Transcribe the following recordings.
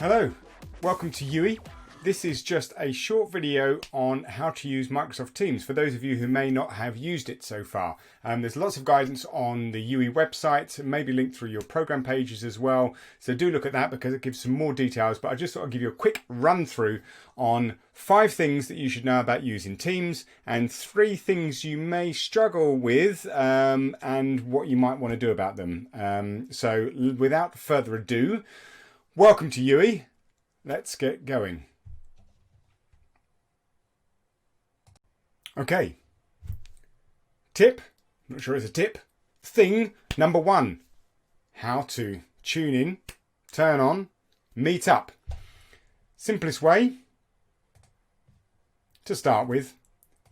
Hello, welcome to UWE. This is just a short video on how to use Microsoft Teams for those of you who may not have used it so far. There's lots of guidance on the UWE website, maybe linked through your program pages as well. So do look at that because it gives some more details, but I just thought I'd give you a quick run through on 5 things that you should know about using Teams and 3 things you may struggle with and what you might want to do about them. So without further ado, welcome to UWE. Let's get going. Okay, tip, not sure it's a tip, thing number 1, how to tune in, turn on, meet up. Simplest way to start with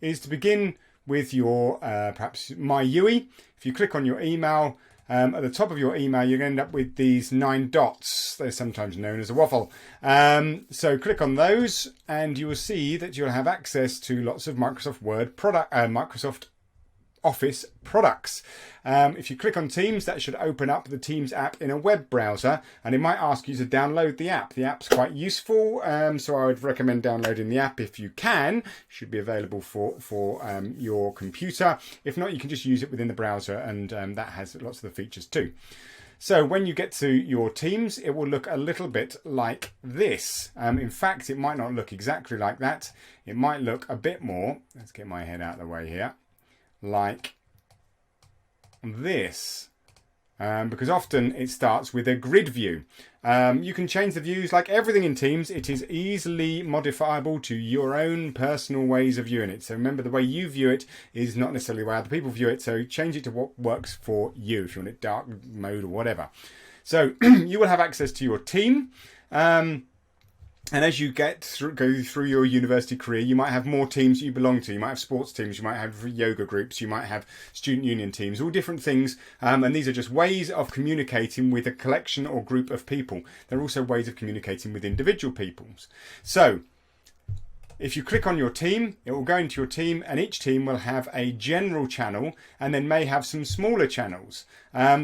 is to begin with your perhaps My UWE. If you click on your email, at the top of your email, you're going to end up with these 9 dots. They're sometimes known as a waffle. So click on those and you will see that you'll have access to lots of Microsoft Word product, Microsoft Office products. If you click on Teams, that should open up the Teams app in a web browser, and it might ask you to download the app. The app's quite useful, so I would recommend downloading the app if you can. It should be available for your computer. If not, you can just use it within the browser, and that has lots of the features too. So when you get to your Teams, it will look a little bit like this. In fact, it might not look exactly like that. It might look a bit more, let's get my head out of the way here, like this, because often it starts with a grid view. You can change the views like everything in Teams. It is easily modifiable to your own personal ways of viewing it. So remember, the way you view it is not necessarily the way other people view it. So change it to what works for you, if you want it dark mode or whatever. So you will have access to your team. And as you go through your university career, you might have more teams that you belong to. You might have sports teams, you might have yoga groups, you might have student union teams, all different things. And these are just ways of communicating with a collection or group of people. They're also ways of communicating with individual peoples. So if you click on your team, it will go into your team, and each team will have a general channel and then may have some smaller channels.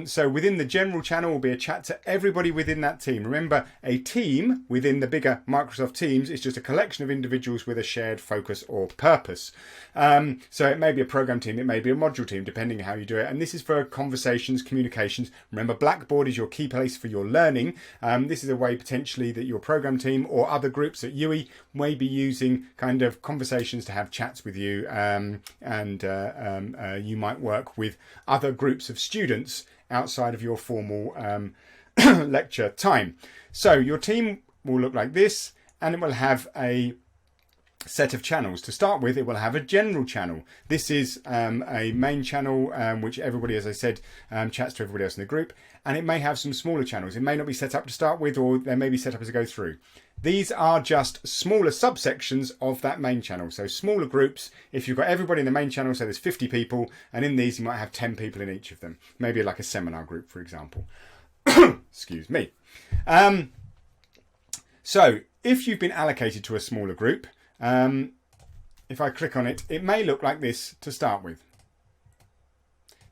So within the general channel will be a chat to everybody within that team. Remember, a team within the bigger Microsoft Teams is just a collection of individuals with a shared focus or purpose. So it may be a program team, it may be a module team, depending on how you do it. And this is for conversations, communications. Remember, Blackboard is your key place for your learning. This is a way potentially that your program team or other groups at UWE may be using kind of conversations to have chats with you, and you might work with other groups of students outside of your formal lecture time. So your team will look like this, and it will have a set of channels. To start with, it will have a general channel. This is a main channel which everybody, as I said, chats to everybody else in the group, and it may have some smaller channels. It may not be set up to start with, or they may be set up as I go through. These are just smaller subsections of that main channel. So smaller groups, if you've got everybody in the main channel, so there's 50 people, and in these you might have 10 people in each of them. Maybe like a seminar group, for example. Excuse me. So if you've been allocated to a smaller group, if I click on it, it may look like this to start with.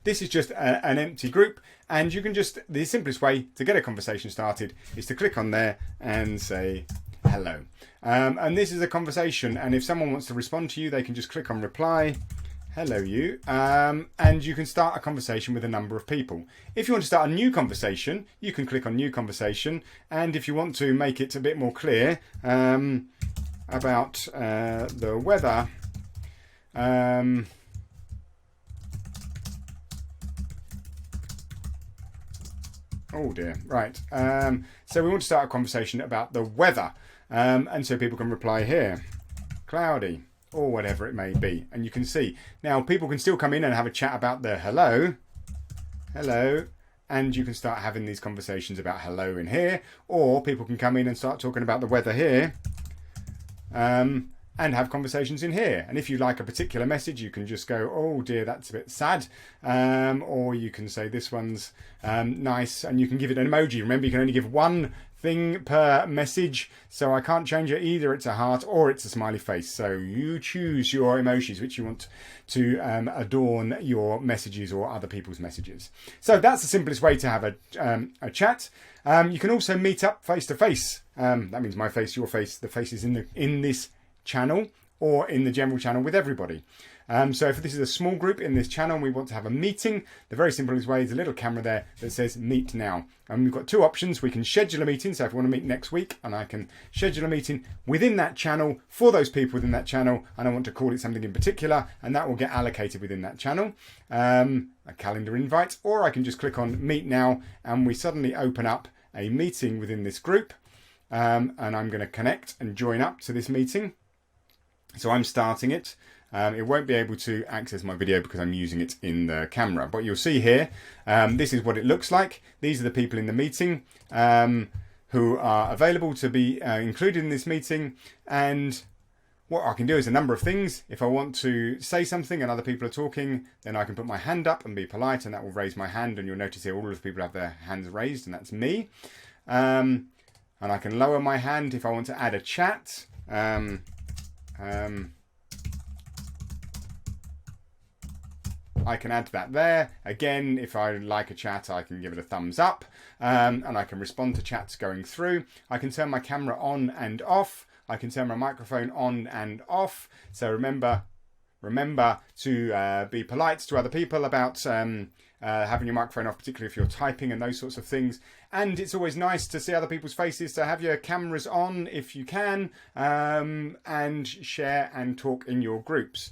This is just an empty group, and you can just, the simplest way to get a conversation started is to click on there and say hello. And this is a conversation, and if someone wants to respond to you, they can just click on reply, hello you, and you can start a conversation with a number of people. If you want to start a new conversation, you can click on new conversation, and if you want to make it a bit more clear about the weather, oh dear, right. So we want to start a conversation about the weather. And so people can reply here, cloudy, or whatever it may be. And you can see, now people can still come in and have a chat about their hello, and you can start having these conversations about hello in here, or people can come in and start talking about the weather here, and have conversations in here. And if you like a particular message, you can just go, oh dear, that's a bit sad. Or you can say this one's nice, and you can give it an emoji. Remember, you can only give one thing per message, so I can't change it. Either it's a heart or it's a smiley face. So you choose your emojis which you want to adorn your messages or other people's messages. So that's the simplest way to have a chat. You can also meet up face to face. That means my face, your face, the faces in this channel or in the general channel with everybody. So if this is a small group in this channel and we want to have a meeting, the very simplest way is a little camera there that says meet now. And we've got two options. We can schedule a meeting. So if we want to meet next week, and I can schedule a meeting within that channel for those people within that channel, and I want to call it something in particular, and that will get allocated within that channel, a calendar invite, or I can just click on meet now and we suddenly open up a meeting within this group. And I'm going to connect and join up to this meeting. So I'm starting it. It won't be able to access my video because I'm using it in the camera. But you'll see here, this is what it looks like. These are the people in the meeting who are available to be included in this meeting. And what I can do is a number of things. If I want to say something and other people are talking, then I can put my hand up and be polite, and that will raise my hand. And you'll notice here all of the people have their hands raised, and that's me. And I can lower my hand if I want to add a chat. I can add that there. Again, if I like a chat, I can give it a thumbs up, and I can respond to chats going through. I can turn my camera on and off. I can turn my microphone on and off. So remember to be polite to other people about having your microphone off, particularly if you're typing and those sorts of things. And it's always nice to see other people's faces, so have your cameras on if you can, and share and talk in your groups.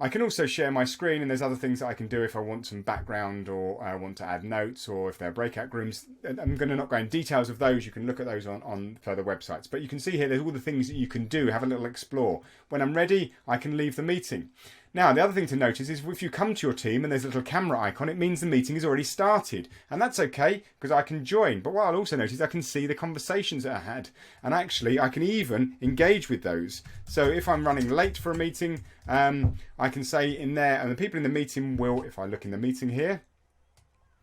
I can also share my screen, and there's other things that I can do if I want some background, or I want to add notes, or if they're breakout rooms. I'm going to not go into details of those. You can look at those on further websites. But you can see here there's all the things that you can do. Have a little explore. When I'm ready, I can leave the meeting. Now, the other thing to notice is if you come to your team and there's a little camera icon, it means the meeting has already started. And that's okay, because I can join. But what I'll also notice, I can see the conversations that I had. And actually, I can even engage with those. So if I'm running late for a meeting, I can say in there, and the people in the meeting will, if I look in the meeting here,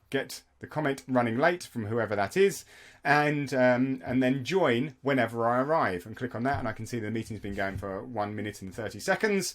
get the comment running late from whoever that is, and then join whenever I arrive, and click on that, and I can see the meeting's been going for 1 minute and 30 seconds.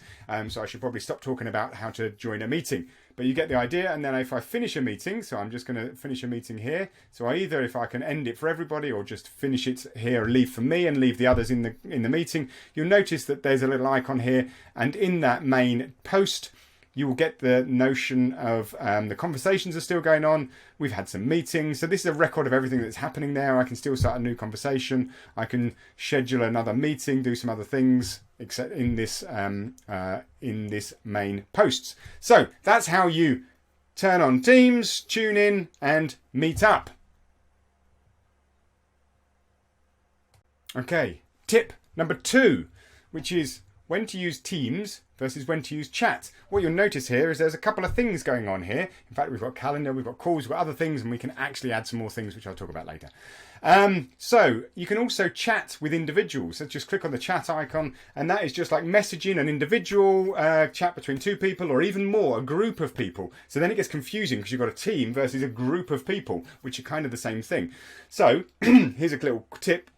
So I should probably stop talking about how to join a meeting, but you get the idea. And then if I finish a meeting, so I'm just going to finish a meeting here. So either if I can end it for everybody, or just finish it here, leave for me and leave the others in the meeting, you'll notice that there's a little icon here, and in that main post, you will get the notion of the conversations are still going on. We've had some meetings. So this is a record of everything that's happening there. I can still start a new conversation. I can schedule another meeting, do some other things, except in this main posts. So that's how you turn on Teams, tune in, and meet up. Okay, tip number 2, which is when to use Teams versus when to use chat. What you'll notice here is there's a couple of things going on here. In fact, we've got calendar, we've got calls, we've got other things, and we can actually add some more things, which I'll talk about later. So you can also chat with individuals. So just click on the chat icon, and that is just like messaging an individual chat between two people, or even more, a group of people. So then it gets confusing because you've got a team versus a group of people, which are kind of the same thing. So here's a little tip.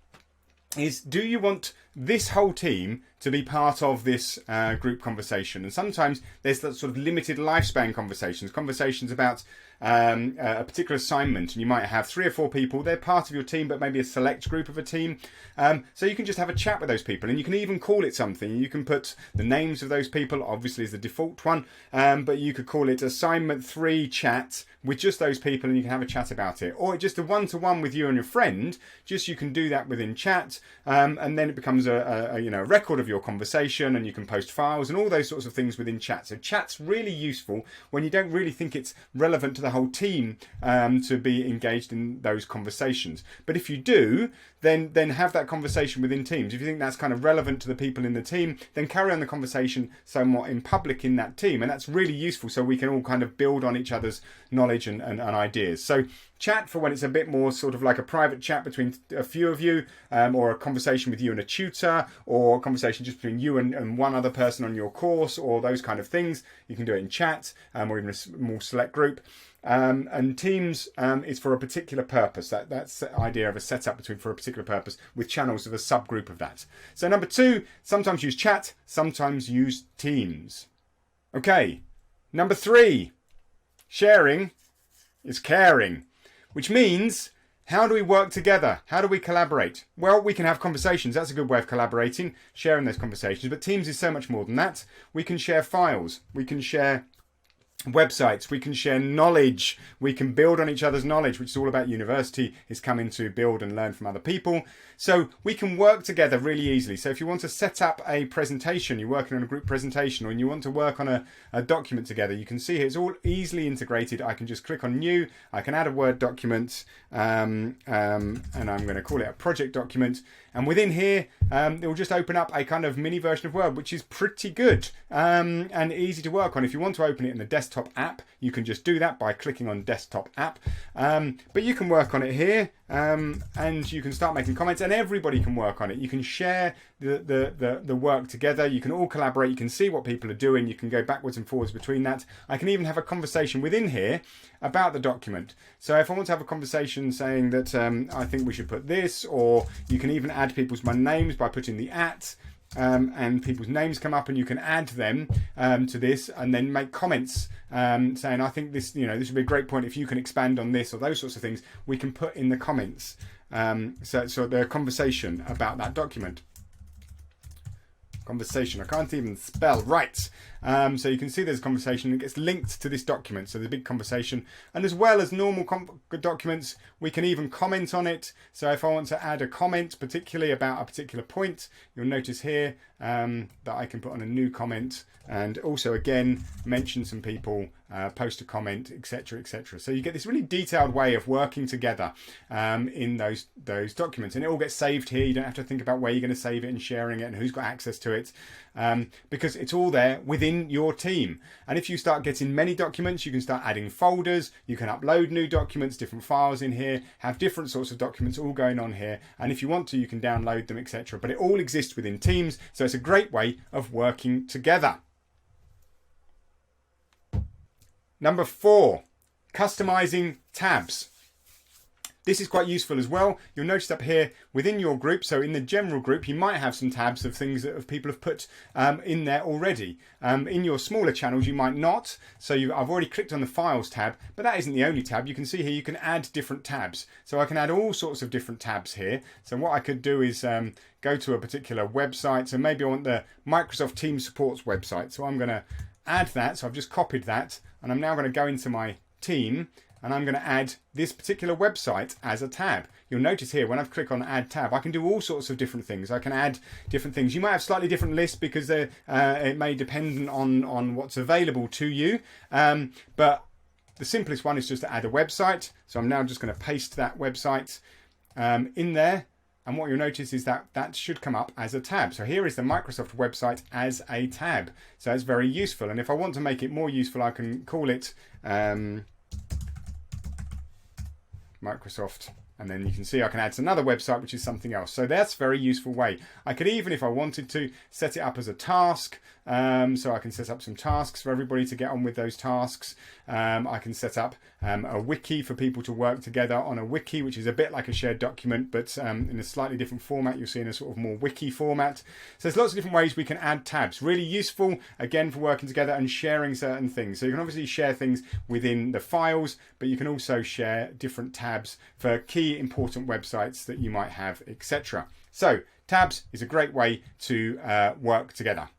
Do you want this whole team to be part of this group conversation? And sometimes there's that sort of limited lifespan conversations about a particular assignment, and you might have 3 or 4 people. They're part of your team, but maybe a select group of a team. So you can just have a chat with those people, and you can even call it something. You can put the names of those people, obviously as the default one, but you could call it assignment 3 chat with just those people, and you can have a chat about it. Or just a one-to-one with you and your friend, just you can do that within chat, and then it becomes a record of your conversation, and you can post files and all those sorts of things within chat. So chat's really useful when you don't really think it's relevant to the whole team to be engaged in those conversations. But if you do, then have that conversation within Teams. If you think that's kind of relevant to the people in the team, then carry on the conversation somewhat in public in that team. And that's really useful, so we can all kind of build on each other's knowledge and ideas. So chat for when it's a bit more sort of like a private chat between a few of you, or a conversation with you and a tutor. tutor, or a conversation just between you and one other person on your course, or those kind of things. You can do it in chat, or even a small select group. And Teams is for a particular purpose. That's the idea of a setup for a particular purpose with channels of a subgroup of that. So number 2, sometimes use chat, sometimes use Teams. Okay, number 3, sharing is caring, which means how do we work together? How do we collaborate? Well, we can have conversations. That's a good way of collaborating, sharing those conversations. But Teams is so much more than that. We can share files. We can share websites, we can share knowledge, we can build on each other's knowledge, which is all about university, is coming to build and learn from other people. So we can work together really easily. So if you want to set up a presentation, you're working on a group presentation, or you want to work on a document together, you can see here it's all easily integrated. I can just click on new, I can add a Word document, and I'm going to call it a project document. And within here, it will just open up a kind of mini version of Word, which is pretty good and easy to work on. If you want to open it in the desktop app, you can just do that by clicking on desktop app. But you can work on it here, and you can start making comments, and everybody can work on it. You can share the work together. You can all collaborate. You can see what people are doing. You can go backwards and forwards between that. I can even have a conversation within here about the document. So if I want to have a conversation saying that I think we should put this, or you can even add people's names by putting the @ and people's names come up, and you can add them to this, and then make comments saying, I think this, this would be a great point if you can expand on this, or those sorts of things. We can put in the comments. So the conversation about that document. Conversation. I can't even spell. Right. So you can see there's a conversation. It gets linked to this document. So there's a big conversation. And as well as normal documents, we can even comment on it. So if I want to add a comment, particularly about a particular point, you'll notice here that I can put on a new comment, and also again mention some people, post a comment, etc., etc. So you get this really detailed way of working together in those documents, and it all gets saved here. You don't have to think about where you're going to save it and sharing it and who's got access to it, because it's all there within your team. And if you start getting many documents, you can start adding folders. You can upload new documents, different files in here, have different sorts of documents all going on here. And if you want to, you can download them, etc. But it all exists within Teams, so it's a great way of working together. Number 4, customizing tabs. This is quite useful as well. You'll notice up here within your group, so in the general group, you might have some tabs of things that people have put in there already. In your smaller channels, you might not. So I've already clicked on the Files tab, but that isn't the only tab. You can see here you can add different tabs. So I can add all sorts of different tabs here. So what I could do is go to a particular website. So maybe I want the Microsoft Teams Supports website. So I'm going to add that. So I've just copied that, and I'm now going to go into my team, and I'm going to add this particular website as a tab. You'll notice here when I've clicked on Add Tab, I can do all sorts of different things. I can add different things. You might have slightly different lists because it may depend on what's available to you. But the simplest one is just to add a website. So I'm now just going to paste that website in there. And what you'll notice is that that should come up as a tab. So here is the Microsoft website as a tab. So it's very useful. And if I want to make it more useful, I can call it Microsoft, and then you can see I can add another website, which is something else. So that's a very useful way. I could even, if I wanted to, set it up as a task. So I can set up some tasks for everybody to get on with those tasks. I can set up a wiki for people to work together on a wiki, which is a bit like a shared document, but in a slightly different format. You'll see in a sort of more wiki format. So there's lots of different ways we can add tabs. Really useful, again, for working together and sharing certain things. So you can obviously share things within the files, but you can also share different tabs for key important websites that you might have, etc. So tabs is a great way to work together.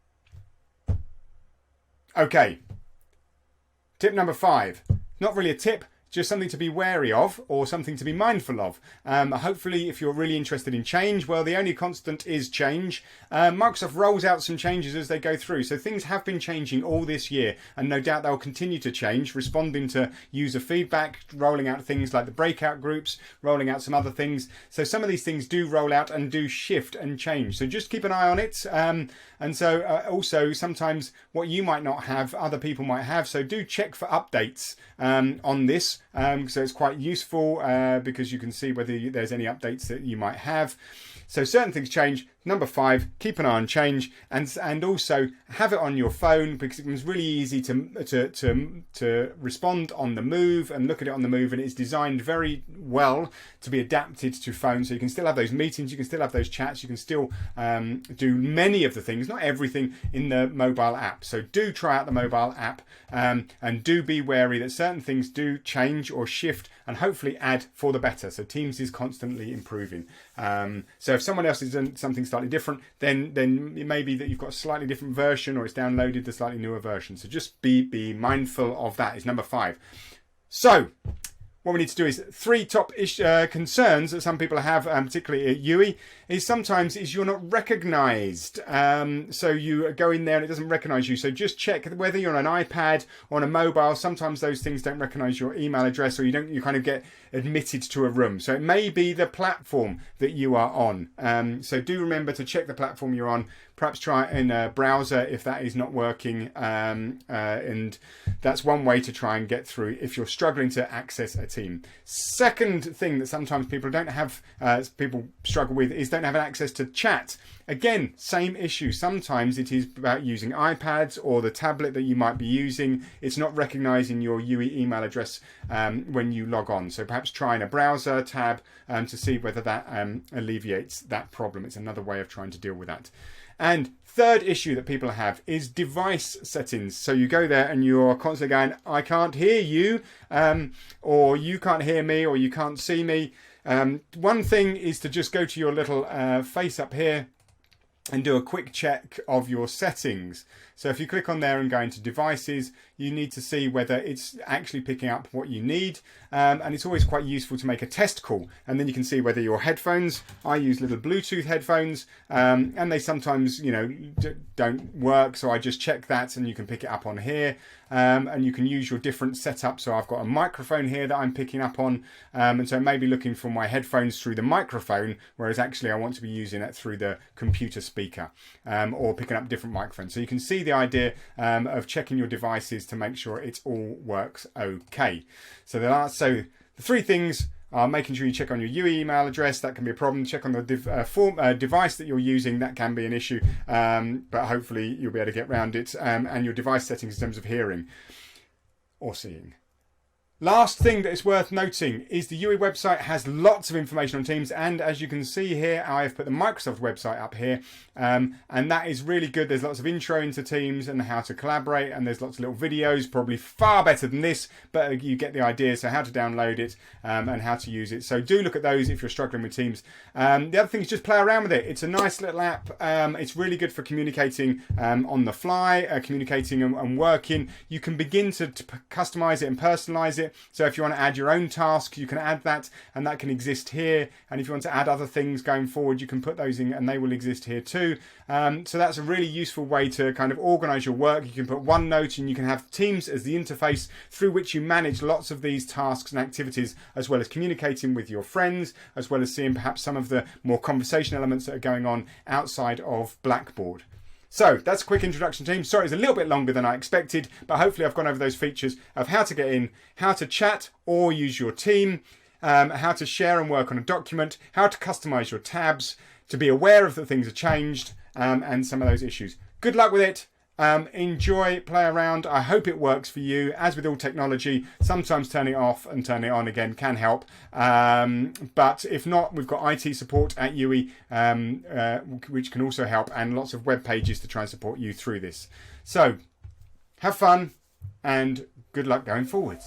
Okay, tip number 5. Not really a tip, just something to be wary of, or something to be mindful of. Hopefully, if you're really interested in change, well, the only constant is change. Microsoft rolls out some changes as they go through. So things have been changing all this year, and no doubt they'll continue to change, responding to user feedback, rolling out things like the breakout groups, rolling out some other things. So some of these things do roll out and do shift and change. So just keep an eye on it. And so also sometimes what you might not have, other people might have. So do check for updates on this. So it's quite useful because you can see whether there's any updates that you might have. So certain things change, Number 5, keep an eye on change, and also have it on your phone, because it becomes really easy to respond on the move and look at it on the move, and it's designed very well to be adapted to phone. So you can still have those meetings, you can still have those chats, you can still do many of the things, not everything, in the mobile app. So do try out the mobile app, and do be wary that certain things do change or shift and hopefully add for the better. So Teams is constantly improving. So if someone else has done something slightly different, then it may be that you've got a slightly different version, or it's downloaded the slightly newer version. So just be mindful of that. Is number 5. So what we need to do is 3 top concerns that some people have, particularly at UWE, is you're not recognised. So you go in there and it doesn't recognise you. So just check whether you're on an iPad or on a mobile. Sometimes those things don't recognise your email address, or you kind of get admitted to a room. So it may be the platform that you are on. So do remember to check the platform you're on. Perhaps try it in a browser if that is not working, and that's one way to try and get through if you're struggling to access a team. Second thing that sometimes people don't have, people struggle with, is don't have access to chat. Again, same issue. Sometimes it is about using iPads or the tablet that you might be using. It's not recognising your UWE email address when you log on. So perhaps try in a browser tab to see whether that alleviates that problem. It's another way of trying to deal with that. And third issue that people have is device settings. So you go there and you're constantly going, I can't hear you, or you can't hear me, or you can't see me. One thing is to just go to your little face up here and do a quick check of your settings. So if you click on there and go into devices, you need to see whether it's actually picking up what you need. And it's always quite useful to make a test call. And then you can see whether your headphones, I use little Bluetooth headphones, and they sometimes, don't work. So I just check that, and you can pick it up on here. And you can use your different setup. So I've got a microphone here that I'm picking up on. And so I may be looking for my headphones through the microphone, whereas actually I want to be using it through the computer speaker, or picking up different microphones. So you can see the idea of checking your devices to make sure it all works okay. So the 3 things are making sure you check on your UWE email address. That can be a problem. Check on the device that you're using. That can be an issue, but hopefully you'll be able to get around it. And your device settings in terms of hearing or seeing. Last thing that is worth noting is the UWE website has lots of information on Teams, and as you can see here, I have put the Microsoft website up here, and that is really good. There's lots of intro into Teams and how to collaborate, and there's lots of little videos, probably far better than this, but you get the idea. So how to download it and how to use it. So do look at those if you're struggling with Teams. The other thing is just play around with it. It's a nice little app. It's really good for communicating on the fly, communicating and working. You can begin to customize it and personalize it. So if you want to add your own task, you can add that, and that can exist here. And if you want to add other things going forward, you can put those in, and they will exist here too. So that's a really useful way to kind of organize your work. You can put OneNote, and you can have Teams as the interface through which you manage lots of these tasks and activities, as well as communicating with your friends, as well as seeing perhaps some of the more conversation elements that are going on outside of Blackboard. So that's a quick introduction to Teams. Sorry, it's a little bit longer than I expected, but hopefully I've gone over those features of how to get in, how to chat or use your team, how to share and work on a document, how to customize your tabs, to be aware of that things are changed, and some of those issues. Good luck with it. Enjoy, play around. I hope it works for you. As with all technology, sometimes turning it off and turning it on again can help. But if not, we've got IT support at UWE, which can also help, and lots of web pages to try and support you through this. So have fun and good luck going forwards.